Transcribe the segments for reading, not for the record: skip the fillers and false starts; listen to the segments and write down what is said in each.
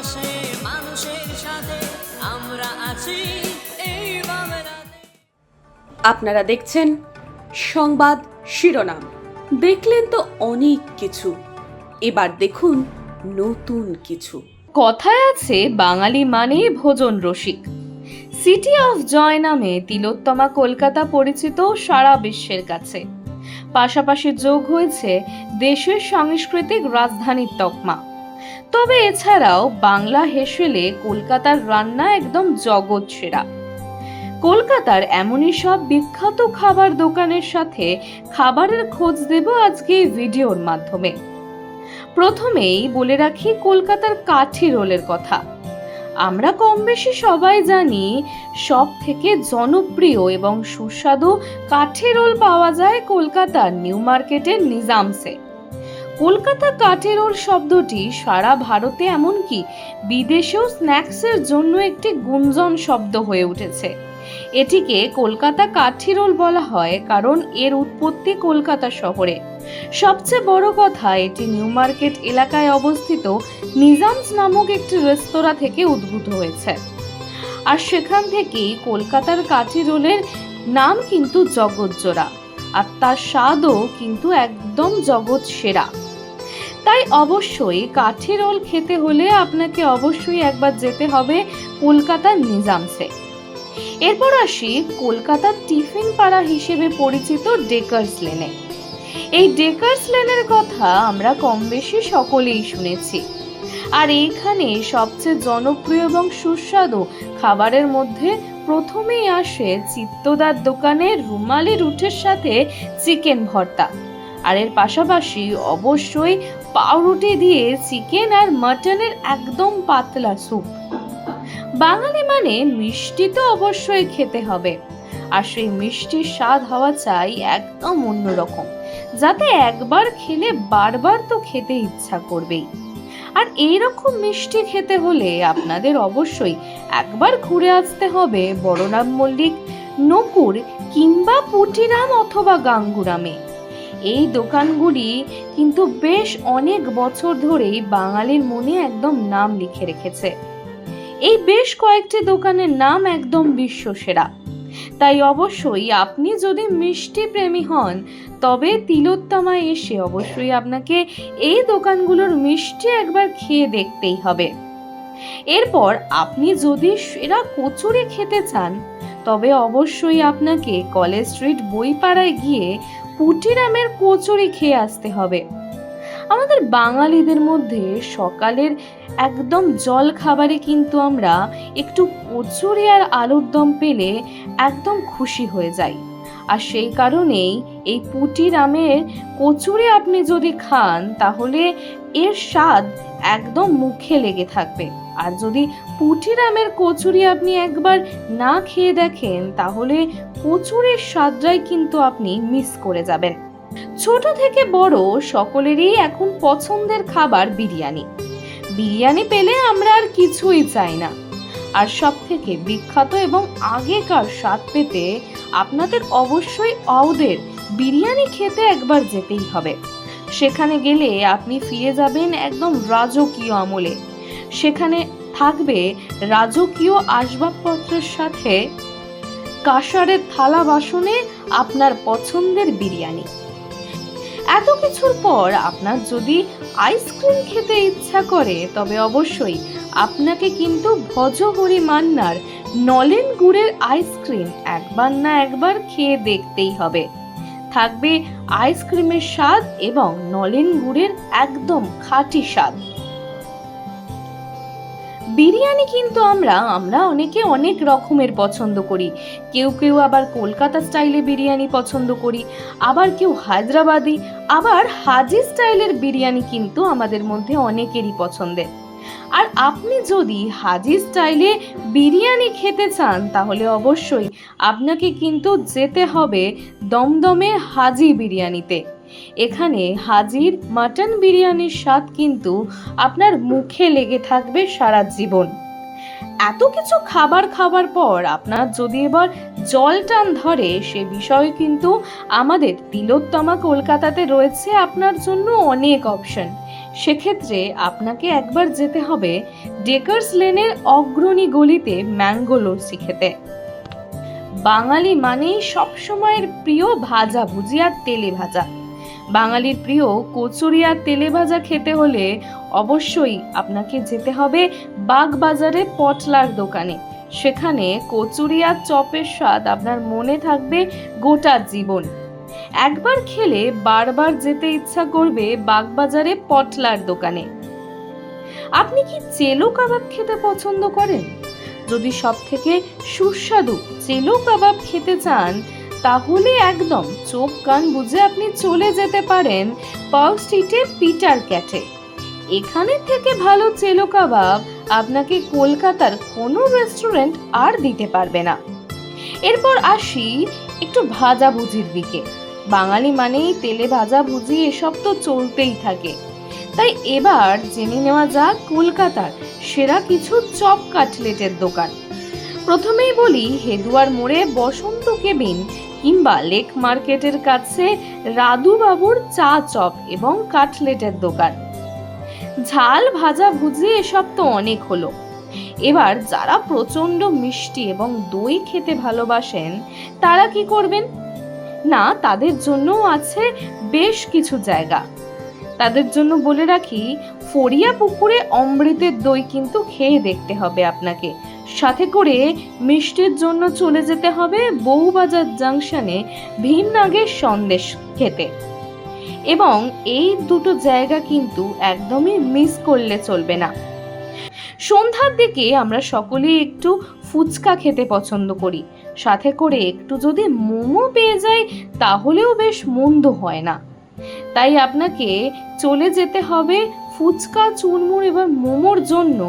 পাশে মানুষের সাথে আমরা আছি এই বাংলাতে। আপনারা দেখছেন সংবাদ শিরোনাম। দেখলেন তো অনেক কিছু, এবার দেখুন নতুন কিছু। কথায় আছে বাঙালি মানে ভোজন রসিক। সিটি অফ জয় নামে তিলোত্তমা কলকাতা পরিচিত সারা বিশ্বের কাছে। পাশাপাশি যোগ হয়েছে দেশের সাংস্কৃতিক রাজধানীর তকমা। তবে এছাড়াও বাংলা হেসেলে কলকাতার রান্না একদম জগৎ সেরা। কলকাতার এমনই সব বিখ্যাত খাবার দোকানের সাথে খাবারের খোঁজ দেব আজকে এই ভিডিওর মাধ্যমে। প্রথমেই বলে রাখি কলকাতার কাঠি রোলের কথা। আমরা কম বেশি সবাই জানি সব থেকে জনপ্রিয় এবং সুস্বাদু কাঠি রোল পাওয়া যায় কলকাতার নিউ মার্কেটের নিজামসে। কলকাতা কাঠি রোল শব্দটি সারা ভারতে এমনকি বিদেশেও স্ন্যাক্সের জন্য একটি গুঞ্জন শব্দ হয়ে উঠেছে। এটিকে কলকাতা কাঠি রোল বলা হয় কারণ এর উৎপত্তি কলকাতা শহরে। সবচেয়ে বড় কথা, এটি নিউ মার্কেট এলাকায় অবস্থিত নিজামস নামক একটি রেস্তোরাঁ থেকে উদ্ভূত হয়েছে। আর সেখান থেকেই কলকাতার কাঠি রোলের নাম কিন্তু জগৎজোড়া, আর তার স্বাদও কিন্তু একদম জগৎ সেরা। তাই অবশ্যই কাঠি রোল খেতে হলে আপনাকে অবশ্যই একবার যেতে হবে কলকাতার নিজামসে। এরপর আসি কলকাতার টিফিন পাড়া হিসেবে পরিচিত ডেকার্স লেনে। এই ডেকার্স লেনের কথা আমরা কম বেশি সকলেই শুনেছি। আর এইখানে সবচেয়ে জনপ্রিয় এবং সুস্বাদু খাবারের মধ্যে প্রথমেই আসে চিত্তদার দোকানের রুমালি রুটির সাথে চিকেন ভর্তা। আর এর পাশাপাশি অবশ্যই পাউরুটি দিয়ে চিকেন আর মাটনের একদম পাতলা স্যুপ। বাঙালি মানে মিষ্টি তো অবশ্যই খেতে হবে, আর সেই মিষ্টির স্বাদ হওয়া চাই একদম অন্যরকম, যাতে একবার খেলে বারবার তো খেতে ইচ্ছা করবেই। আর এইরকম মিষ্টি খেতে হলে আপনাদের অবশ্যই একবার ঘুরে আসতে হবে বড়রাম মল্লিক, নকুর কিংবা পুটিরাম অথবা গাঙ্গুরামে। এই দোকানগুলি কিন্তু বেশ অনেক বছর ধরেই বাঙালির মনে একদম নাম লিখে রেখেছে। এই বেশ কয়েকটি দোকানের নাম একদম বিশ্বসেরা। তাই অবশ্যই আপনি যদি মিষ্টি প্রেমী হন তবে তিলোত্তমায় এসে অবশ্যই আপনাকে এই দোকানগুলোর মিষ্টি একবার খেয়ে দেখতেই হবে। এরপর আপনি যদি সেরা কচুরি খেতে চান তবে অবশ্যই আপনাকে কলেজ স্ট্রিট বইপাড়ায় গিয়ে পুটিরামের কচুরি খেয়ে আসতে হবে। আমাদের বাঙালিদের মধ্যে সকালের একদম জল খাবারে কিন্তু আমরা একটু কচুরি আর আলুর দম পেলে একদম খুশি হয়ে যাই। আর সেই কারণেই এই পুটিরামের কচুরি আপনি যদি খান তাহলে এর স্বাদ একদম মুখে লেগে থাকবে। আর যদি পুটিরামের কচুরি আপনি একবার না খেয়ে দেখেন তাহলে কচুরির স্বাদটাই কিন্তু আপনি মিস করে যাবেন। ছোট থেকে বড় সকলেরই এখন পছন্দের খাবার বিরিয়ানি। বিরিয়ানি পেলে আমরা আর কিছুই চাই না। আর সব থেকে বিখ্যাত এবং আগেকার স্বাদ পেতে আপনাদের অবশ্যই অওদের বিরিয়ানি খেতে একবার যেতেই হবে। সেখানে গেলে আপনি ফিরে যাবেন একদম রাজকীয় আমলে। সেখানে থাকবে রাজকীয় আসবাবপত্রের সাথে কাঁসারের থালা বাসনে আপনার পছন্দের বিরিয়ানি। এত কিছুর পর আপনার যদি আইসক্রিম খেতে ইচ্ছা করে তবে অবশ্যই আপনাকে কিন্তু ভজহরি মান্নার নলেন গুড়ের আইসক্রিম একবার না একবার খেয়ে দেখতেই হবে। থাকবে আইসক্রিমের স্বাদ এবং নলেন গুড়ের একদম খাঁটি স্বাদ। বিরিয়ানি কিন্তু আমরা অনেকে অনেক রকমের পছন্দ করি। কেউ আবার কলকাতা স্টাইলে বিরিয়ানি পছন্দ করি, আবার কেউ হায়দ্রাবাদি, আবার হাজি স্টাইলের বিরিয়ানি কিন্তু আমাদের মধ্যে অনেকেরই পছন্দের। আর আপনি যদি হাজি স্টাইলে বিরিয়ানি খেতে চান তাহলে অবশ্যই আপনাকে কিন্তু যেতে হবে দমদমের হাজি বিরিয়ানিতে। এখানে হাজির মাটন বিরিয়ানির স্বাদ কিন্তু আপনার মুখে লেগে থাকবে সারা জীবন। এত কিছু খাবার খাবার পর আপনার যদি এবার জল টান ধরে, সে বিষয়ে কিন্তু আমাদের তিলোত্তমা কলকাতাতে রয়েছে আপনার জন্য অনেক অপশন। সেক্ষেত্রে আপনাকে একবার যেতে হবে ডেকার্স লেনের অগ্রণী গলিতে ম্যাঙ্গো লস্যি খেতে। বাঙালি মানেই সবসময়ের প্রিয় ভাজা ভুজি আর তেলে ভাজা। বাঙালির প্রিয় কচুরি আর তেলে ভাজা খেতে হলে অবশ্যই আপনাকে যেতে হবে বাগবাজারে পটলার দোকানে। সেখানে কচুরি আর চপের স্বাদ আপনার মনে থাকবে গোটা জীবন। একবার খেলে বারবার যেতে ইচ্ছা করবে বাগবাজারে পটলার দোকানে। আপনি কি চেলো কাবাব খেতে পছন্দ করেন? যদি সব থেকে সুস্বাদু চেলো কাবাব খেতে চান, তাহলে একদম চোখ কান বুঝে আপনি চলে যেতে পারেন পার্ক স্ট্রিটে পিটার ক্যাটে। এখানে থেকে ভালো চেলো কাবাব আপনাকে কলকাতার কোনো রেস্টুরেন্ট আর দিতে পারবে না। এরপর আসি একটু ভাজা ভুজির দিকে। বাঙালি মানেই তেলে ভাজা ভুজি, এসব তো চলতেই থাকে। তাই এবার জেনে নেওয়া যাক কলকাতার সেরা কিছু চপ কাটলেটের দোকান। প্রথমেই বলি হেদুয়ার মোড়ে বসন্ত কেবিন কিংবা লেক মার্কেটের কাছে রাধু বাবুর চা চপ এবং কাটলেটের দোকান। ঝাল ভাজা ভুজি এসব তো অনেক হলো। এবার যারা প্রচন্ড মিষ্টি এবং দই খেতে ভালোবাসেন, তারা কি করবেন? না, তাদের জন্যও আছে বেশ কিছু জায়গা। তাদের জন্য বলে রাখি, ফড়িয়া পুকুরে অমৃতের দই কিন্তু খেয়ে দেখতে হবে আপনাকে। সাথে করে মিষ্টির জন্য চলে যেতে হবে বউবাজার জাংশনে ভীমনাগের সন্দেশ খেতে। এবং এই দুটো জায়গা কিন্তু একদমই মিস করলে চলবে না। সন্ধ্যার দিকে আমরা সকলেই একটু ফুচকা খেতে পছন্দ করি। সাথে করে একটু যদি মোমো পেয়ে যাই, তাহলেও বেশ মন্দ হয় না। তাই আপনাকে চলে যেতে হবে ফুচকা, চুরমুর এবং মোমোর জন্য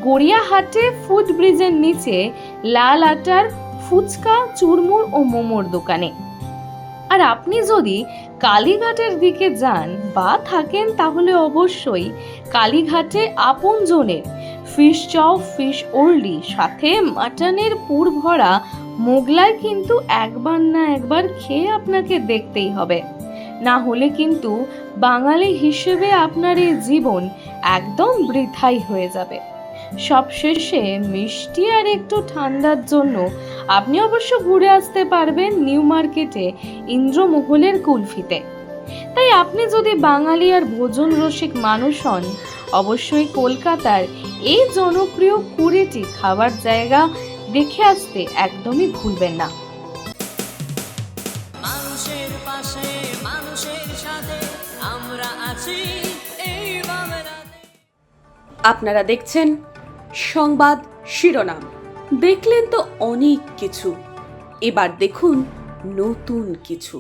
গড়িয়াহাটে ফুট ব্রিজের নিচে লাল আটার ফুচকা, চুরমুর ও মোমোর দোকানে। আর আপনি যদি কালীঘাটের দিকে যান বা থাকেন, তাহলে অবশ্যই কালীঘাটে আপনজনের ফিশ চপ, ফিশ ওরলি সাথে মাটনের পুর ভরা মোগলাই কিন্তু একবার না একবার খেয়ে আপনাকে দেখতেই হবে। না হলে কিন্তু বাঙালি হিসেবে আপনার এই জীবন একদম বৃথাই হয়ে যাবে। সবশেষে মিষ্টি আর একটু ঠান্ডার জন্য আপনি অবশ্য ঘুরে আসতে পারবেন নিউ মার্কেটে ইন্দ্রমহলের কুলফিতে। তাই আপনি যদি বাঙালি আর ভোজন রসিক মানুষ হন, অবশ্যই কলকাতার এই জনপ্রিয় 20টি খাবার জায়গা দেখে আসতে একদমই ভুলবেন না। মানুষের পাশে, মানুষের সাথে আমরা আছি এই বাংলাতে। আপনারা দেখছেন সংবাদ শিরোনাম। দেখলেন তো অনেক কিছু, এবার দেখুন নতুন কিছু।